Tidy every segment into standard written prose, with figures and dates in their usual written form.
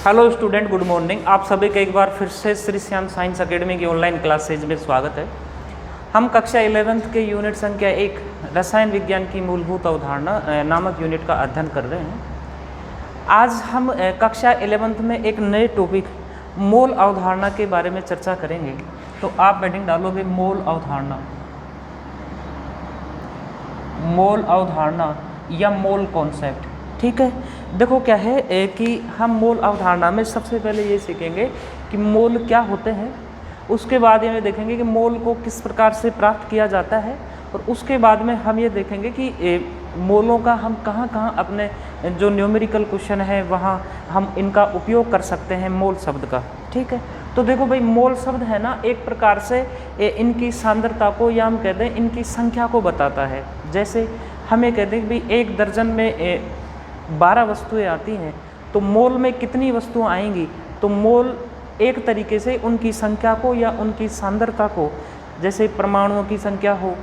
Hello student, good morning. आप सभी का एक बार फिर से श्री श्याम साइंस एकेडमी की ऑनलाइन क्लासेज में स्वागत है। हम कक्षा 11th के यूनिट संख्या 1 रसायन विज्ञान की मूलभूत अवधारणा नामक यूनिट का अध्ययन कर रहे हैं। आज हम कक्षा 11th में एक नए टॉपिक मोल अवधारणा के बारे में चर्चा करेंगे। तो आप हेडिंग डालोगे मोल अवधारणा, मोल अवधारणा या मोल कॉन्सेप्ट। ठीक है, देखो क्या है कि हम मोल अवधारणा में सबसे पहले ये सीखेंगे कि मोल क्या होते हैं, उसके बाद ये देखेंगे कि मोल को किस प्रकार से प्राप्त किया जाता है, और उसके बाद में हम ये देखेंगे कि मोलों का हम कहाँ कहाँ अपने जो न्यूमेरिकल क्वेश्चन है वहाँ हम इनका उपयोग कर सकते हैं मोल शब्द का। ठीक है, तो देखो भाई, मोल शब्द है ना, एक प्रकार से इनकी सांद्रता को या हम कहते हैं इनकी संख्या को बताता है। जैसे हमें कहते हैं कि भाई एक दर्जन में 12 वस्तुएं आती हैं, तो मोल में कितनी वस्तुएं आएंगी, तो मोल एक तरीके से उनकी संख्या को या उनकी सांद्रता को, जैसे परमाणुओं की संख्या हो,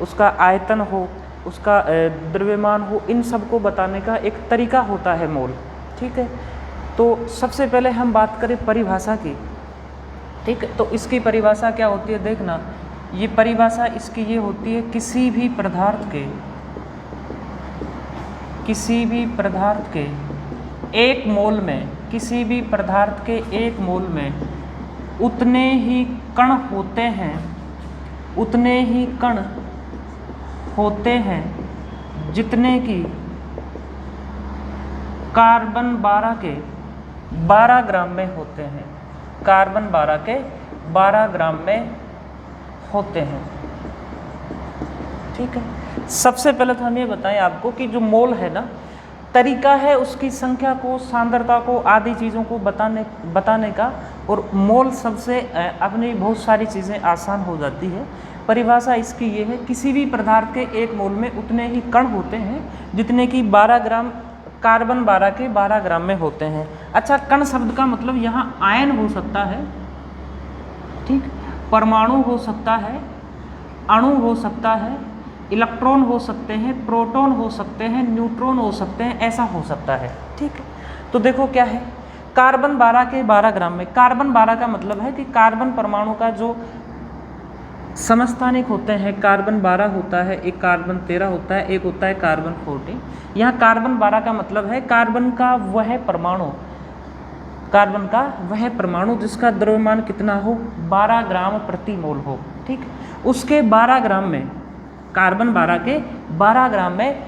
उसका आयतन हो, उसका द्रव्यमान हो, इन सब को बताने का एक तरीका होता है मोल। ठीक है, तो सबसे पहले हम बात करें परिभाषा की। ठीक है, तो इसकी परिभाषा क्या होती है, देखना, ये परिभाषा इसकी ये होती है, किसी भी पदार्थ के एक मोल में, किसी भी पदार्थ के एक मोल में उतने ही कण होते हैं, उतने ही कण होते हैं जितने की कार्बन 12 के 12 ग्राम में होते हैं, कार्बन 12 के 12 ग्राम में होते हैं। ठीक है, सबसे पहले तो हम ये बताएं आपको कि जो मोल है ना, तरीका है उसकी संख्या को, सांद्रता को, आदि चीज़ों को बताने का, और मोल सबसे अपनी बहुत सारी चीज़ें आसान हो जाती है। परिभाषा इसकी ये है, किसी भी पदार्थ के एक मोल में उतने ही कण होते हैं जितने कि 12 ग्राम, कार्बन 12 के 12 ग्राम में होते हैं। अच्छा, कण शब्द का मतलब यहाँ आयन हो सकता है, ठीक, परमाणु हो सकता है, अणु हो सकता है, इलेक्ट्रॉन हो सकते हैं, प्रोटॉन हो सकते हैं, न्यूट्रॉन हो सकते हैं, ऐसा हो सकता है। ठीक है, तो देखो क्या है, कार्बन 12 के 12 ग्राम में, कार्बन 12 का मतलब है कि कार्बन परमाणु का जो समस्थानिक होते हैं, कार्बन 12 होता है, एक कार्बन 13 होता है, एक होता है कार्बन 14। यहाँ कार्बन 12 का मतलब है कार्बन का वह परमाणु, कार्बन का वह परमाणु जिसका द्रव्यमान कितना हो, 12 ग्राम प्रति मोल हो। ठीक, उसके 12 ग्राम में, कार्बन 12 के 12 ग्राम में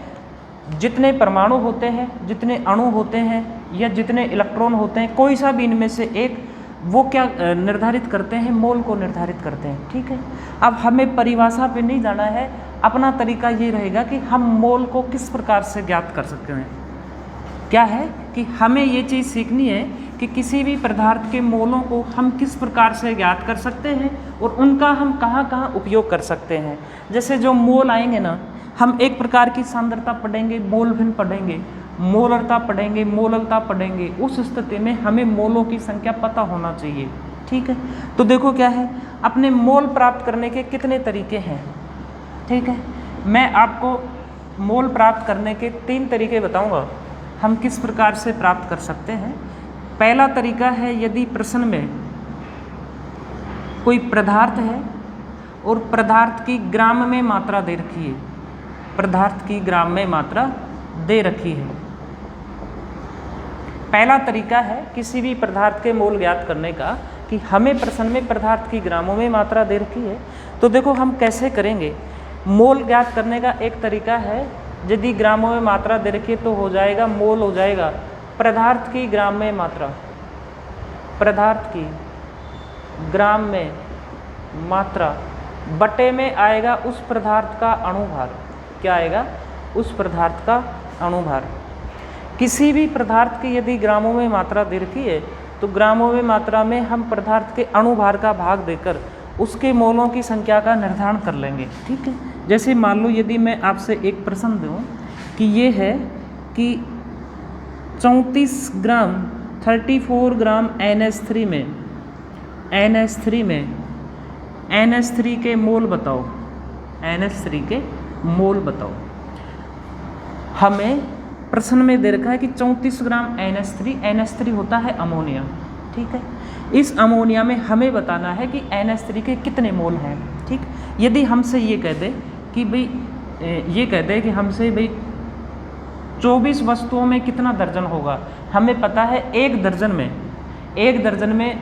जितने परमाणु होते हैं, जितने अणु होते हैं या जितने इलेक्ट्रॉन होते हैं, कोई सा भी इनमें से एक, वो क्या निर्धारित करते हैं, मोल को निर्धारित करते हैं। ठीक है, अब हमें परिभाषा पे नहीं जाना है, अपना तरीका ये रहेगा कि हम मोल को किस प्रकार से ज्ञात कर सकते हैं। क्या है कि हमें ये चीज़ सीखनी है कि किसी भी पदार्थ के मोलों को हम किस प्रकार से ज्ञात कर सकते हैं और उनका हम कहाँ कहाँ उपयोग कर सकते हैं। जैसे जो मोल आएंगे ना, हम एक प्रकार की सांद्रता पढ़ेंगे, मोल भिन्न पढ़ेंगे, मोलरता पढ़ेंगे, मोललता पढ़ेंगे। उस स्थिति में हमें मोलों की संख्या पता होना चाहिए। ठीक है, तो देखो क्या है, अपने मोल प्राप्त करने के कितने तरीके हैं। ठीक है, मैं आपको मोल प्राप्त करने के 3 तरीके बताऊँगा, हम किस प्रकार से प्राप्त कर सकते हैं। पहला तरीका है, यदि प्रश्न में कोई पदार्थ है और पदार्थ की ग्राम में मात्रा दे रखी है, पदार्थ की ग्राम में मात्रा दे रखी है। पहला तरीका है किसी भी पदार्थ के मोल ज्ञात करने का कि हमें प्रश्न में पदार्थ की ग्रामों में मात्रा दे रखी है। तो देखो हम कैसे करेंगे, मोल ज्ञात करने का एक तरीका है, यदि ग्रामों में मात्रा दे रखी है तो हो जाएगा, मोल हो जाएगा पदार्थ की ग्राम में मात्रा, पदार्थ की ग्राम में मात्रा बटे में आएगा उस पदार्थ का अणुभार। क्या आएगा, उस पदार्थ का अणुभार। किसी भी पदार्थ की यदि ग्रामों में मात्रा दे रखी है तो ग्रामों में मात्रा में हम पदार्थ के अणुभार का भाग देकर उसके मोलों की संख्या का निर्धारण कर लेंगे। ठीक है, जैसे मान लो यदि मैं आपसे एक प्रश्न दूं कि ये है कि 34 ग्राम 34 ग्राम NH3 में NH3 के मोल बताओ, NH3 के मोल बताओ। हमें प्रश्न में दे रखा है कि 34 ग्राम NH3, NH3 होता है अमोनिया, ठीक है। इस अमोनिया में हमें बताना है कि NH3 के कितने मोल हैं, ठीक। यदि हमसे ये कह दे कि भाई ये कह दे कि हमसे भाई 24 वस्तुओं में कितना दर्जन होगा, हमें पता है एक दर्जन में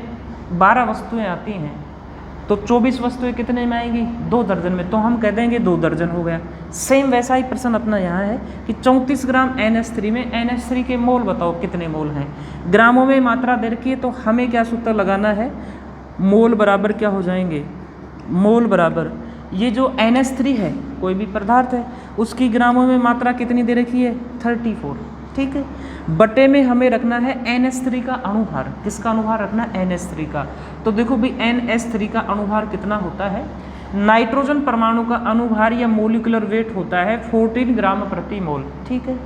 12 वस्तुएं आती हैं, तो 24 वस्तुएं कितने में आएंगी, 2 दर्जन में, तो हम कह देंगे 2 दर्जन हो गया। सेम वैसा ही प्रश्न अपना यहाँ है कि 34 ग्राम NH3 में NH3 के मोल बताओ कितने मोल हैं। ग्रामों में मात्रा दे रखी है तो हमें क्या सूत्र लगाना है, मोल बराबर क्या हो जाएंगे, मोल बराबर ये जो NH3 है कोई भी पदार्थ है उसकी ग्रामों में मात्रा कितनी दे रखी है, 34, ठीक है। बटे में हमें रखना है NH3 का अणुभार, किसका अणुभार रखना है, NH3 का। तो देखो भाई NH3 का अणुभार कितना होता है, नाइट्रोजन परमाणु का अणुभार या मोलिकुलर वेट होता है 14 ग्राम प्रति मोल, ठीक है।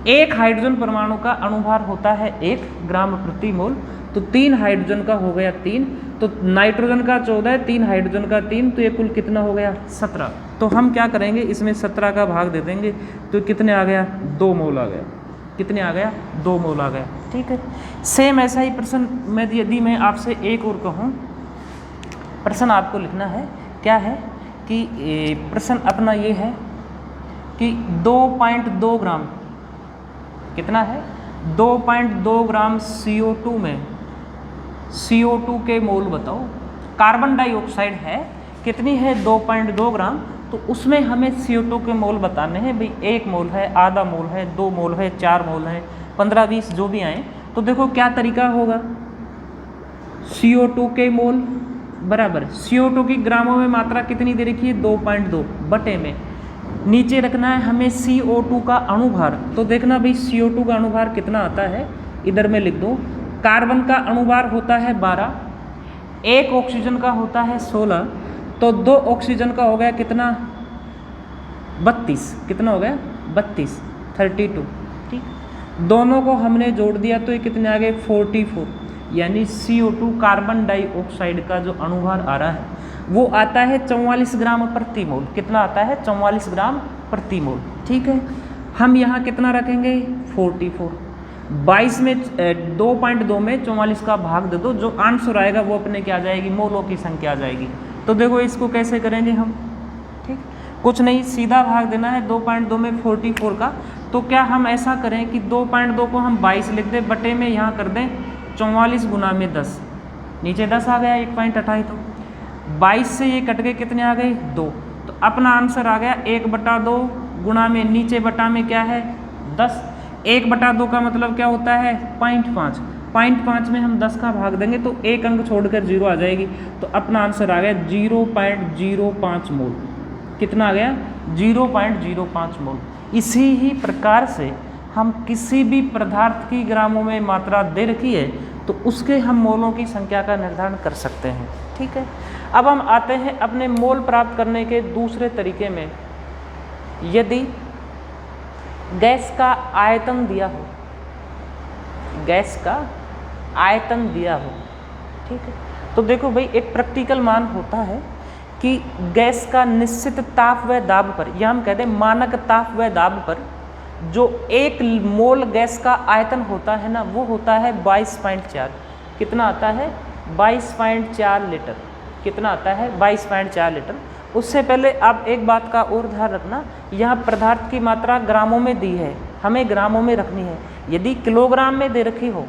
एक हाइड्रोजन परमाणु का अणुभार होता है 1 ग्राम प्रति मोल, तो 3 हाइड्रोजन का हो गया 3, तो नाइट्रोजन का 14, 3 हाइड्रोजन का 3, तो ये कुल कितना हो गया 17। तो हम क्या करेंगे, इसमें 17 का भाग दे देंगे, तो कितने आ गया, 2 मोल आ गया, कितने आ गया, 2 मोल आ गया, ठीक है। सेम ऐसा ही प्रश्न में यदि मैं आपसे एक और कहूँ, प्रश्न आपको लिखना है, क्या है कि प्रश्न अपना ये है कि 2.2 ग्राम कितना है, 2.2 ग्राम CO2 में CO2 के मोल बताओ। कार्बन डाइऑक्साइड है कितनी है, 2.2 ग्राम, तो उसमें हमें CO2 के मोल बताने हैं भाई, 1 मोल है, आधा मोल है, 2 मोल है, 4 मोल है, 15-20 जो भी आए। तो देखो क्या तरीका होगा, CO2 के मोल बराबर CO2 की ग्रामों में मात्रा कितनी दे रखी है, 2.2 बटे में नीचे रखना है हमें CO2 का अणुभार। तो देखना भाई CO2 का अणुभार कितना आता है, इधर में लिख दो। कार्बन का अणुभार होता है 12, 1 ऑक्सीजन का होता है 16, तो 2 ऑक्सीजन का हो गया कितना, 32, कितना हो गया 32, 32, ठीक। दोनों को हमने जोड़ दिया तो ये कितने आ गए 44, यानी CO2 कार्बन डाइऑक्साइड का जो अणुभार आ रहा है वो आता है 44 ग्राम प्रति मोल। कितना आता है, 44 ग्राम प्रति मोल, ठीक है। हम यहाँ कितना रखेंगे 44, 22 में 2.2 में 44 का भाग दे दो, जो आंसर आएगा वो अपने क्या आ जाएगी, मोलों की संख्या आ जाएगी। तो देखो इसको कैसे करेंगे हम, ठीक, कुछ नहीं, सीधा भाग देना है 2.2 में 44 का। तो क्या हम ऐसा करें कि 2.2 को हम 22 लिख दें, बटे में यहाँ कर दें 44 गुना में 10, नीचे 10 आ गया 1.28, तो 22 से ये कट के कितने आ गए 2, तो अपना आंसर आ गया 1/2 गुना में नीचे बटा में क्या है 10, 1/2 का मतलब क्या होता है 0.5, 0.5 में हम 10 का भाग देंगे तो एक अंक छोड़कर 0 आ जाएगी, तो अपना आंसर आ गया 0.05 मोल। कितना आ गया 0.05 मोल। इसी ही प्रकार से हम किसी भी पदार्थ की ग्रामों में मात्रा दे रखी है तो उसके हम मोलों की संख्या का निर्धारण कर सकते हैं, ठीक है। अब हम आते हैं अपने मोल प्राप्त करने के दूसरे तरीके में। यदि गैस का आयतन दिया हो, गैस का आयतन दिया हो, ठीक है, तो देखो भाई एक प्रैक्टिकल मान होता है कि गैस का निश्चित ताप व दाब पर, या हम कहते हैं मानक ताप व दाब पर जो 1 मोल गैस का आयतन होता है ना, वो होता है 22.4। कितना आता है 22.4 लीटर। कितना आता है 22.4 लीटर। उससे पहले आप एक बात का और ध्यान रखना, यहाँ पदार्थ की मात्रा ग्रामों में दी है, हमें ग्रामों में रखनी है। यदि किलोग्राम में दे रखी हो,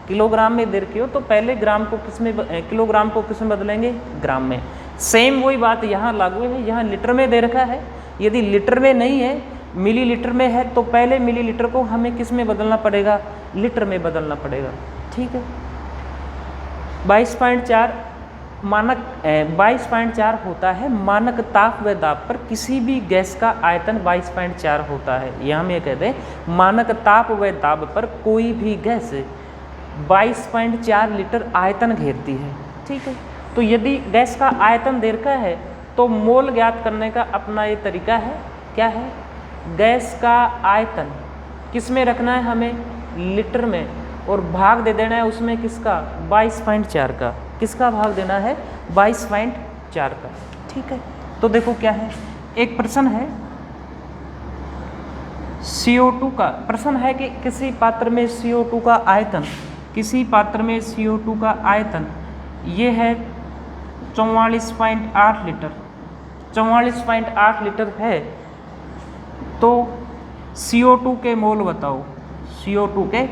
किलोग्राम में दे रखी हो तो पहले ग्राम को किस में, किलोग्राम को किस में बदलेंगे, ग्राम में। सेम वही बात यहाँ लागू है, यहाँ लीटर में दे रखा है, यदि लीटर में नहीं है मिलीलीटर में है तो पहले मिलीलीटर को हमें किस में बदलना पड़ेगा, लीटर में बदलना पड़ेगा, ठीक है। 22.4 मानक 22.4 होता है मानक ताप व दाब पर किसी भी गैस का आयतन 22.4 होता है। यह हम ये कहते हैं मानक ताप व दाब पर कोई भी गैस 22.4 लीटर आयतन घेरती है, ठीक है। तो यदि गैस का आयतन दे रखा है तो मोल ज्ञात करने का अपना ये तरीका है, क्या है, गैस का आयतन किस में रखना है हमें, लीटर में, और भाग दे देना है उसमें किसका 22.4 का। किसका भाग देना है 22.4 का, ठीक है। तो देखो क्या है, एक प्रश्न है CO2 का प्रश्न है कि किसी पात्र में CO2 का आयतन, किसी पात्र में CO2 का आयतन ये है 44.8 लीटर, 44.8 लीटर है। तो CO2 के मोल बताओ, CO2 के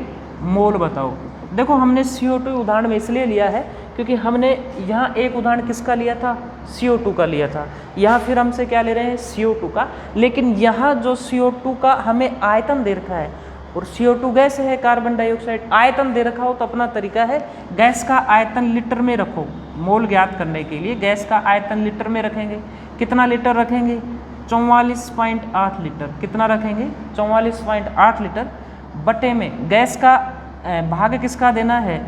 मोल बताओ। देखो हमने CO2 उदाहरण में इसलिए लिया है क्योंकि हमने यहाँ एक उदाहरण किसका लिया था, CO2 का लिया था। यहाँ फिर हमसे क्या ले रहे हैं, CO2 का। लेकिन यहाँ जो CO2 का हमें आयतन दे रखा है और CO2 गैस है, कार्बन डाइऑक्साइड, आयतन दे रखा हो तो अपना तरीका है गैस का आयतन लीटर में रखो। मोल ज्ञात करने के लिए गैस का आयतन लीटर में रखेंगे। कितना लीटर रखेंगे, 44.8 लीटर। कितना रखेंगे, 44.8 लीटर बटे में गैस का भाग किसका देना है,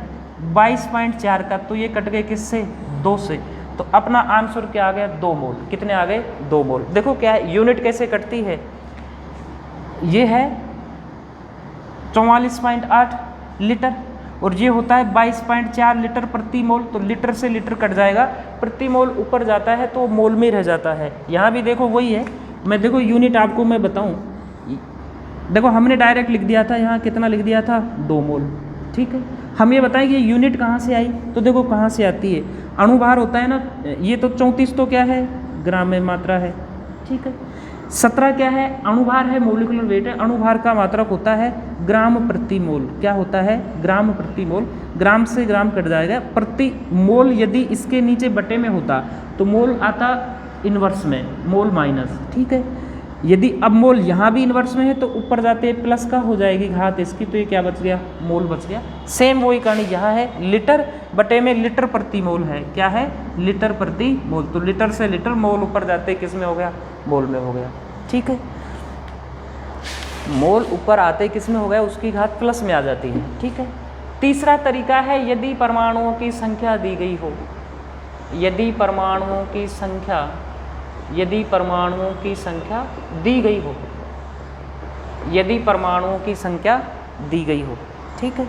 22.4 का। तो ये कट गए किससे, 2 से। तो अपना आंसर क्या आ गया, 2 मोल। कितने आ गए, 2 मोल। देखो क्या है, यूनिट कैसे कटती है, ये है 44.8 लीटर और ये होता है 22.4 लीटर प्रति मोल। तो लीटर से लीटर कट जाएगा, प्रति मोल ऊपर जाता है तो मोल में रह जाता है। यहाँ भी देखो वही है। मैं देखो यूनिट आपको मैं बताऊँ, देखो हमने डायरेक्ट लिख दिया था, यहाँ कितना लिख दिया था, 2 मोल। ठीक है, हम ये बताएं कि यूनिट कहाँ से आई। तो देखो कहाँ से आती है, अणुभार होता है ना, ये तो 34 तो क्या है, ग्राम में मात्रा है। ठीक है, 17 क्या है, अणुभार है, मोलिकुलर वेट है। अणुभार का मात्रक होता है ग्राम प्रति मोल। क्या होता है, ग्राम प्रति मोल। ग्राम से ग्राम कट जाएगा, प्रति मोल यदि इसके नीचे बटे में होता तो मोल आता इन्वर्स में, मोल माइनस। ठीक है, यदि अब मोल यहाँ भी इन्वर्स में है तो ऊपर जाते प्लस का हो जाएगी घात इसकी, तो ये क्या बच गया, मोल बच गया। सेम वही कहानी यहाँ है, लीटर बटे में लीटर प्रति मोल है। क्या है, लीटर प्रति मोल। तो लीटर से लीटर, मोल ऊपर जाते किस में हो गया, मोल में हो गया। ठीक है, मोल ऊपर आते किस में हो गया, उसकी घात प्लस में आ जाती है। ठीक है, तीसरा तरीका है, यदि परमाणुओं की संख्या दी गई हो, यदि परमाणुओं की संख्या, यदि परमाणुओं की संख्या दी गई हो, यदि परमाणुओं की संख्या दी गई हो। ठीक है,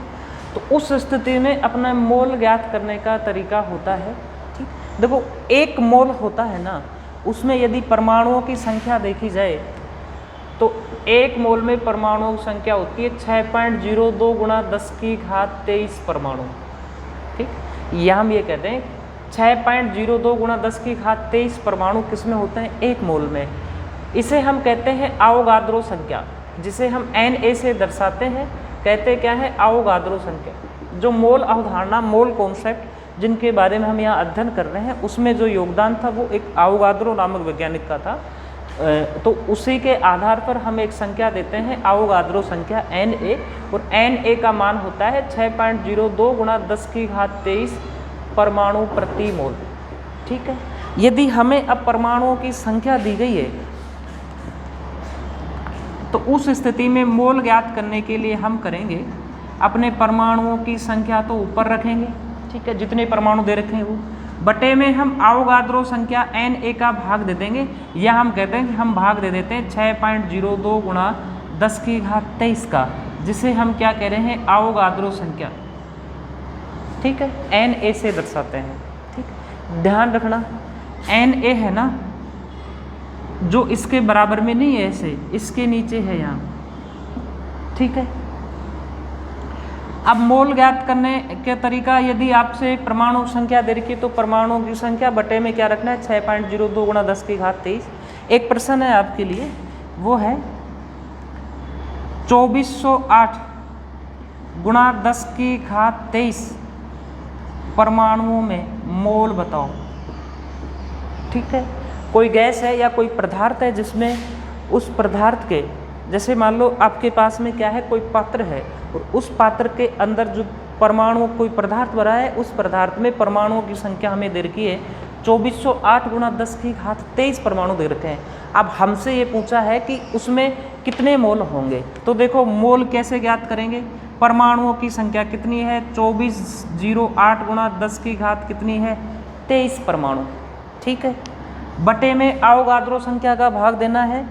तो उस स्थिति में अपना मोल ज्ञात करने का तरीका होता है। ठीक, देखो एक मोल होता है ना, उसमें यदि परमाणुओं की संख्या देखी जाए तो एक मोल में परमाणुओं की संख्या होती है 6.02 गुणा 10 की घात 23 परमाणु। ठीक, यह हम ये कहते हैं 6.02 गुणा 10 की घात 23 परमाणु किस में होते हैं, एक मोल में। इसे हम कहते हैं आवोगाद्रो संख्या, जिसे हम Na से दर्शाते हैं। कहते क्या है, आवोगाद्रो संख्या। जो मोल अवधारणा, मोल कॉन्सेप्ट जिनके बारे में हम यहाँ अध्ययन कर रहे हैं, उसमें जो योगदान था वो एक आवोगाद्रो नामक वैज्ञानिक का था। तो उसी के आधार पर हम एक संख्या देते हैं, आवोगाद्रो संख्या Na, और Na का मान होता है 6.02 गुणा 10 की घात 23 परमाणु प्रति मोल। ठीक है, यदि हमें अब परमाणुओं की संख्या दी गई है तो उस स्थिति में मोल ज्ञात करने के लिए हम करेंगे, अपने परमाणुओं की संख्या तो ऊपर रखेंगे। ठीक है, जितने परमाणु दे रखे हैं वो, बटे में हम आवोगाद्रो संख्या Na का भाग दे देंगे, या हम कहते हैं कि हम भाग दे देते हैं 6.02 गुणा 10 की घात 23 का, जिसे हम क्या कह रहे हैं, आवोगाद्रो संख्या। ठीक है, Na से दर्शाते हैं। ठीक, ध्यान रखना Na है ना, जो इसके बराबर में नहीं है, ऐसे इसके नीचे है यहाँ। ठीक है, अब मोल ज्ञात करने के तरीका, यदि आपसे परमाणु संख्या दे रखी है तो परमाणुओं की संख्या बटे में क्या रखना है, 6.02 गुणा 10 की घात 23। एक प्रश्न है आपके लिए, वो है 2408 गुणा 10 की घात 23 परमाणुओं में मोल बताओ। ठीक है, कोई गैस है या कोई पदार्थ है जिसमें उस पदार्थ के, जैसे मान लो आपके पास में क्या है, कोई पात्र है और उस पात्र के अंदर जो परमाणु, कोई पदार्थ भरा है, उस पदार्थ में परमाणुओं की संख्या हमें दे रखी है 2408 गुणा 10 की घात 23 परमाणु दे रखे हैं। अब हमसे ये पूछा है कि उसमें कितने मोल होंगे। तो देखो मोल कैसे ज्ञात करेंगे, परमाणुओं की संख्या कितनी है, 2408 गुणा 10 की घात कितनी है, 23 परमाणु। ठीक है, बटे में आवोगाद्रो संख्या का भाग देना है,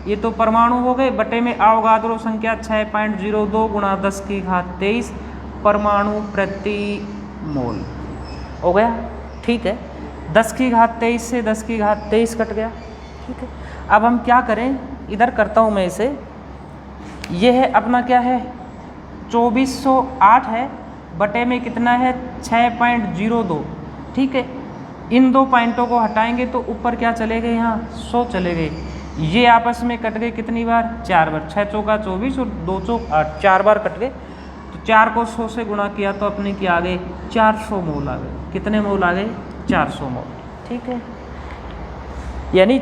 ये तो परमाणु हो गए, बटे में आवोगाद्रो संख्या 6.02 गुणा 10 की घात 23 परमाणु प्रति मोल हो गया। ठीक है, 10 की घात 23 से 10 की घात 23 कट गया। ठीक है, अब हम क्या करें, इधर करता हूँ मैं इसे, ये है अपना क्या है 2408 है, बटे में कितना है 6.02, ठीक है। इन दो पॉइंटों को हटाएंगे तो ऊपर क्या चले गए, यहाँ 100 चले गए। ये आपस में कट गए कितनी बार, 4 बार, 6 चौका 24 और 2 चौक 8, 4 बार कट गए। तो 4 को 100 से गुणा किया तो अपने की आ गए 400 मोल आ गए। कितने मोल आ गए, 400 मोल, ठीक है। यानी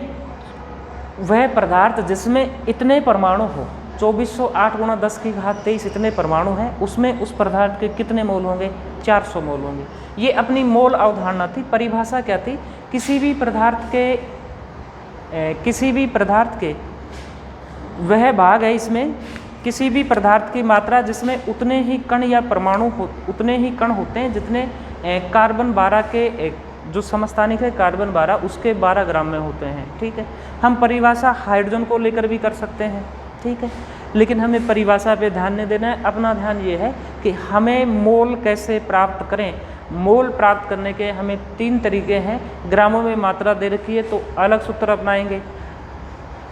वह पदार्थ जिसमें इतने परमाणु हो, 2408 गुणा 10 की घात 23 इतने परमाणु हैं, उसमें उस पदार्थ के कितने मोल होंगे, 400 मोल होंगे। ये अपनी मोल अवधारणा थी। परिभाषा क्या थी, किसी भी पदार्थ के वह भाग है इसमें, किसी भी पदार्थ की मात्रा जिसमें उतने ही कण या परमाणु उतने ही कण होते हैं जितने कार्बन 12 के जो समस्थानिक है कार्बन 12 उसके 12 ग्राम में होते हैं, ठीक है। हम परिभाषा हाइड्रोजन को लेकर भी कर सकते हैं, ठीक है, लेकिन हमें परिभाषा पे ध्यान नहीं देना है। अपना ध्यान ये है कि हमें मोल कैसे प्राप्त करें। मोल प्राप्त करने के हमें 3 तरीके हैं। ग्रामों में मात्रा दे रखी है तो अलग सूत्र अपनाएंगे,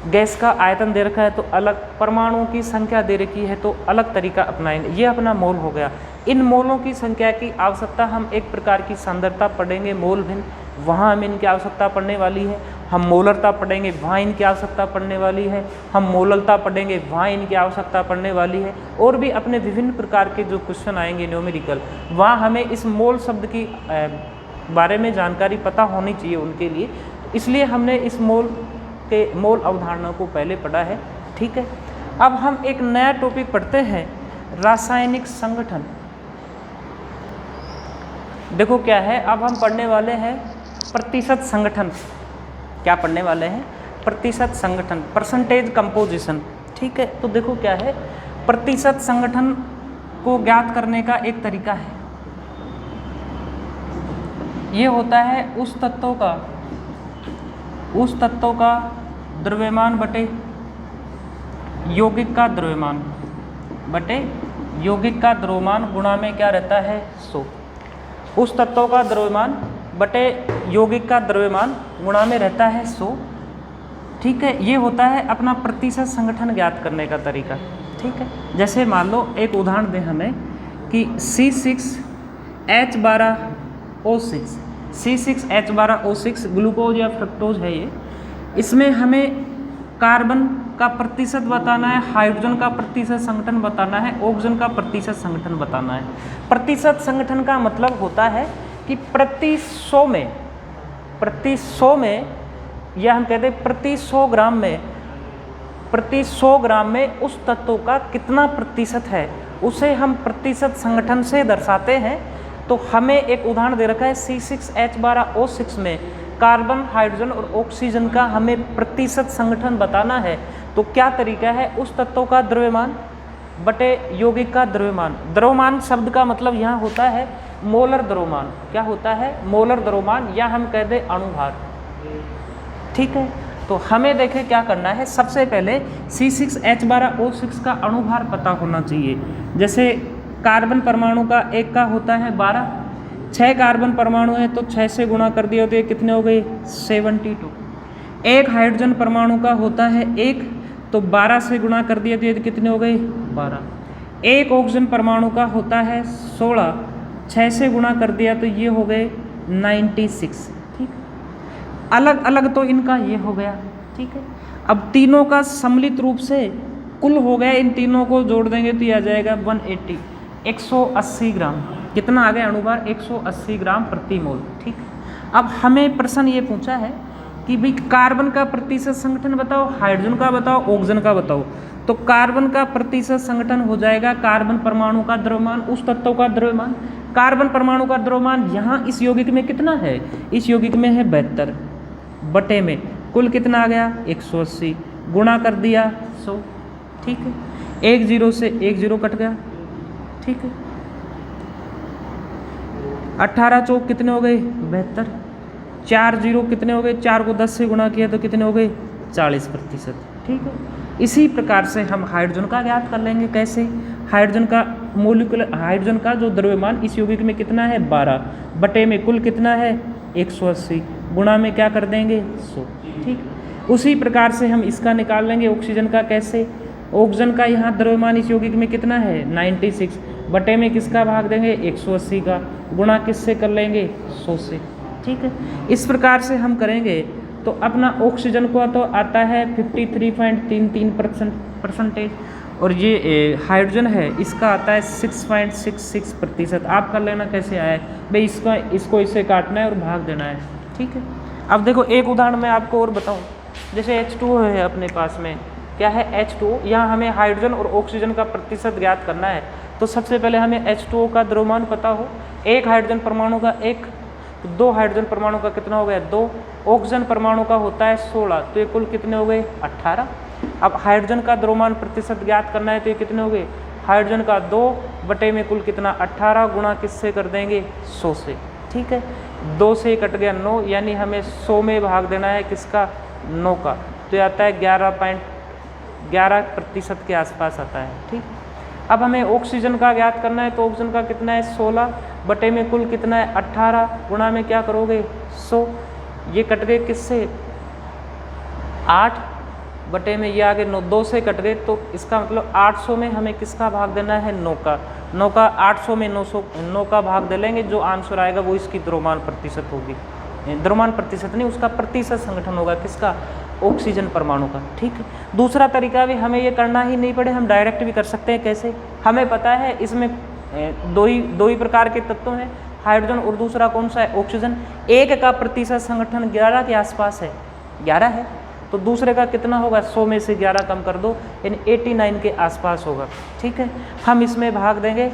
गैस का आयतन दे रखा है तो अलग, परमाणुओं की संख्या दे रखी है तो अलग तरीका अपनाएंगे। ये अपना मोल हो गया। इन मोलों की संख्या की आवश्यकता, हम एक प्रकार की सांद्रता पढ़ेंगे मोल भिन्न, वहाँ हमें इनकी आवश्यकता पड़ने वाली है। हम मोलरता पढ़ेंगे, वहाँ इनकी आवश्यकता पड़ने वाली है। हम मोललता पढ़ेंगे, वहाँ इनकी आवश्यकता पड़ने वाली है। और भी अपने विभिन्न प्रकार के जो क्वेश्चन आएंगे न्यूमेरिकल, वहाँ हमें इस मोल शब्द की बारे में जानकारी पता होनी चाहिए उनके लिए। इसलिए हमने इस मोल अवधारणा को पहले पढ़ा है, ठीक है। अब हम एक नया टॉपिक पढ़ते हैं, रासायनिक संगठन। देखो क्या है, अब हम पढ़ने वाले हैं प्रतिशत संगठन। क्या पढ़ने वाले हैं, प्रतिशत संगठन, परसेंटेज कंपोजिशन, ठीक है। तो देखो क्या है, प्रतिशत संगठन को ज्ञात करने का एक तरीका है, ये होता है उस तत्वों का द्रव्यमान बटे यौगिक का द्रव्यमान गुणा में क्या रहता है 100। उस तत्वों का द्रव्यमान बटे यौगिक का द्रव्यमान गुणा में रहता है 100, ठीक है। ये होता है अपना प्रतिशत संगठन ज्ञात करने का तरीका, ठीक है। जैसे मान लो एक उदाहरण दें हमें कि C6H12O6 C6H12O6 ग्लूकोज या फ्रक्टोज है ये। इसमें हमें कार्बन का प्रतिशत बताना है, हाइड्रोजन का प्रतिशत संगठन बताना है, ऑक्सीजन का प्रतिशत संगठन बताना है। प्रतिशत संगठन का मतलब होता है कि प्रति 100 में या हम कहते हैं प्रति 100 ग्राम में उस तत्व का कितना प्रतिशत है, उसे हम प्रतिशत संगठन से दर्शाते हैं। तो हमें एक उदाहरण दे रखा है C6H12O6 में कार्बन, हाइड्रोजन और ऑक्सीजन का हमें प्रतिशत संगठन बताना है। तो क्या तरीका है, उस तत्व का द्रव्यमान बटे यौगिक का द्रव्यमान। द्रव्यमान शब्द का मतलब यहाँ होता है मोलर द्रव्यमान। क्या होता है, मोलर द्रव्यमान, या हम कह दें अणुभार, ठीक है। तो हमें देखें क्या करना है, सबसे पहले C6H12O6 का अणुभार पता होना चाहिए। जैसे कार्बन परमाणु का एक का होता है 12, 6 कार्बन परमाणु है तो 6 से गुणा कर दिया तो ये कितने हो गए 72। एक हाइड्रोजन परमाणु का होता है 1 तो 12 से गुणा कर दिया तो ये कितने हो गए 12। एक ऑक्सीजन परमाणु का होता है 16, 6 से गुणा कर दिया तो ये हो गए 96, ठीक। अलग अलग तो इनका ये हो गया, ठीक है। अब तीनों का सम्मिलित रूप से कुल हो गया, इन तीनों को जोड़ देंगे तो ये आ जाएगा 180, 180 ग्राम। कितना आ गया अणुभार, 180 ग्राम प्रति मोल, ठीक। अब हमें प्रश्न ये पूछा है कि भाई कार्बन का प्रतिशत संगठन बताओ, हाइड्रोजन का बताओ, ऑक्सीजन का बताओ। तो कार्बन का प्रतिशत संगठन हो जाएगा कार्बन परमाणु का द्रव्यमान, उस तत्व का द्रव्यमान। कार्बन परमाणु का द्रव्यमान यहाँ इस यौगिक में कितना है, इस यौगिक में है 72, बटे में कुल कितना आ गया 180, गुणा कर दिया 100, ठीक है। 1 0 से 1 0 कट गया, ठीक है। 18 चौक कितने हो गए 72, 4 0 कितने हो गए, 4 को 10 से गुणा किया तो कितने हो गए 40%, ठीक है। इसी प्रकार से हम हाइड्रोजन का ज्ञात कर लेंगे। कैसे, हाइड्रोजन का मोलिकुलर, हाइड्रोजन का जो द्रव्यमान इस यौगिक में कितना है 12, बटे में कुल कितना है 180, गुणा में क्या कर देंगे 100, ठीक। उसी प्रकार से हम इसका निकाल लेंगे ऑक्सीजन का। कैसे, ऑक्सीजन का यहाँ द्रव्यमान इस यौगिक में कितना है 96, बटे में किसका भाग देंगे 180 का, गुणा किससे कर लेंगे 100 से। ठीक है, इस प्रकार से हम करेंगे तो अपना ऑक्सीजन को तो आता है 53.33% और ये हाइड्रोजन है इसका आता है 6.66%। आप कर लेना कैसे आया है भाई, इसको इससे काटना है और भाग देना है। ठीक है, अब देखो एक उदाहरण मैं आपको और बताऊं, जैसे H2O है अपने पास में, क्या है H2O, यहाँ हमें हाइड्रोजन और ऑक्सीजन का प्रतिशत ज्ञात करना है। तो सबसे पहले हमें H2O का द्रव्यमान पता हो, एक हाइड्रोजन परमाणु का 1, तो 2 हाइड्रोजन परमाणु का कितना हो गया 2, ऑक्सीजन परमाणु का होता है 16, तो ये कुल कितने हो गए 18। अब हाइड्रोजन का द्रव्यमान प्रतिशत ज्ञात करना है तो ये कितने हो गए, हाइड्रोजन का 2 बटे में कुल कितना 18, गुणा किससे कर देंगे 100 से। ठीक है, 2 से कट गया 9, यानी हमें 100 में भाग देना है किसका 9 का, तो ये आता है 11.11% के आसपास आता है। ठीक, अब हमें ऑक्सीजन का ज्ञात करना है तो ऑक्सीजन का कितना है 16 बटे में कुल कितना है 18, गुणा में क्या करोगे 100, ये कट गए किससे 8 बटे में ये आगे 9, 2 से कट गए, तो इसका मतलब 800 में हमें किसका भाग देना है 9 का, 800 में 9 का भाग दे लेंगे, जो आंसर आएगा वो इसकी द्रव्यमान प्रतिशत होगी, द्रव्यमान प्रतिशत नहीं उसका प्रतिशत संगठन होगा किसका ऑक्सीजन परमाणु का। ठीक है, दूसरा तरीका भी हमें ये करना ही नहीं पड़े, हम डायरेक्ट भी कर सकते हैं। कैसे, हमें पता है इसमें दो ही प्रकार के तत्व हैं, हाइड्रोजन और दूसरा कौन सा है ऑक्सीजन। एक का प्रतिशत संगठन 11 के आसपास है, 11 है, तो दूसरे का कितना होगा 100 में से 11 कम कर दो, यानी 89 के आसपास होगा। ठीक है, हम इसमें भाग देंगे,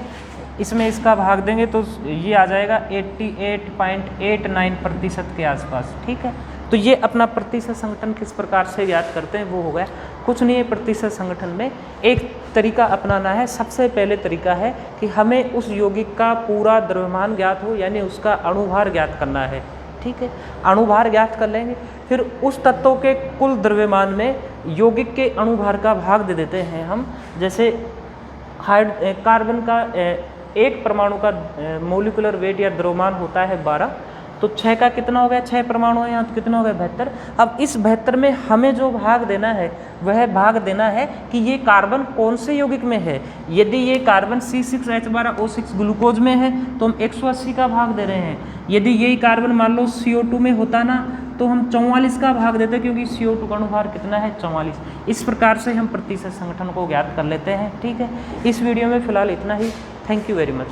इसमें इसका भाग देंगे तो ये आ जाएगा 88.89% के आसपास। ठीक है, तो ये अपना प्रतिशत संगठन किस प्रकार से ज्ञात करते हैं वो हो गया। कुछ नहीं है, प्रतिशत संगठन में एक तरीका अपनाना है। सबसे पहले तरीका है कि हमें उस यौगिक का पूरा द्रव्यमान ज्ञात हो, यानी उसका अणुभार ज्ञात करना है। ठीक है, अणुभार ज्ञात कर लेंगे, फिर उस तत्वों के कुल द्रव्यमान में यौगिक के अणुभार का भाग दे देते हैं हम। जैसे कार्बन का एक परमाणु का मोलिकुलर वेट या द्रव्यमान होता है 12, तो 6 का कितना हो गया, 6 परमाणु है यहाँ, तो कितना हो गया 72। अब इस 72 में हमें जो भाग देना है वह भाग देना है कि ये कार्बन कौन से यौगिक में है। यदि ये कार्बन C6H12O6 ग्लूकोज में है तो हम 180 का भाग दे रहे हैं। यदि यही कार्बन मान लो CO2 में होता ना तो हम 44 का भाग देते, क्योंकि CO2 का अणुभार कितना है 44। इस प्रकार से हम प्रतिशत संगठन को ज्ञात कर लेते हैं। ठीक है, इस वीडियो में फिलहाल इतना ही। Thank you very much.